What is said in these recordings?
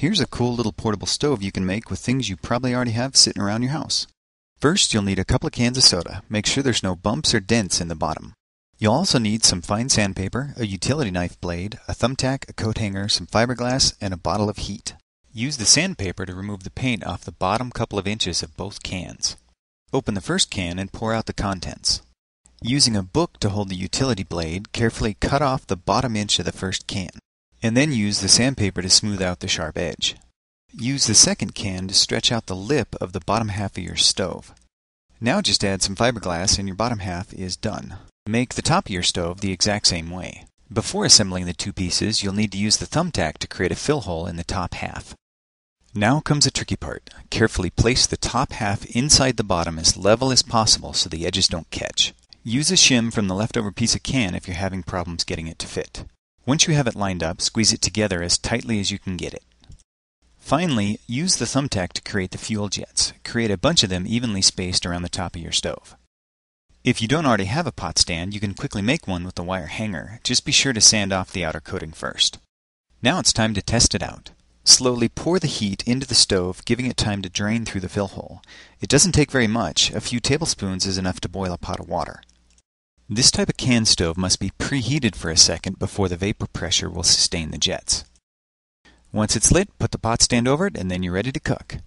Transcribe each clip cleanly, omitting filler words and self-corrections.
Here's a cool little portable stove you can make with things you probably already have sitting around your house. First, you'll need a couple of cans of soda. Make sure there's no bumps or dents in the bottom. You'll also need some fine sandpaper, a utility knife blade, a thumbtack, a coat hanger, some fiberglass, and a bottle of heat. Use the sandpaper to remove the paint off the bottom couple of inches of both cans. Open the first can and pour out the contents. Using a book to hold the utility blade, carefully cut off the bottom inch of the first can, and then use the sandpaper to smooth out the sharp edge. Use the second can to stretch out the lip of the bottom half of your stove. Now just add some fiberglass and your bottom half is done. Make the top of your stove the exact same way. Before assembling the two pieces, you'll need to use the thumbtack to create a fill hole in the top half. Now comes the tricky part. Carefully place the top half inside the bottom as level as possible so the edges don't catch. Use a shim from the leftover piece of can if you're having problems getting it to fit. Once you have it lined up, squeeze it together as tightly as you can get it. Finally, use the thumbtack to create the fuel jets. Create a bunch of them evenly spaced around the top of your stove. If you don't already have a pot stand, you can quickly make one with a wire hanger. Just be sure to sand off the outer coating first. Now it's time to test it out. Slowly pour the heat into the stove, giving it time to drain through the fill hole. It doesn't take very much. A few tablespoons is enough to boil a pot of water. This type of can stove must be preheated for a second before the vapor pressure will sustain the jets. Once it's lit, put the pot stand over it and then you're ready to cook.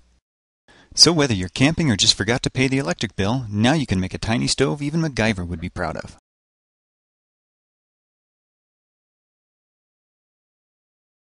So whether you're camping or just forgot to pay the electric bill, now you can make a tiny stove even MacGyver would be proud of.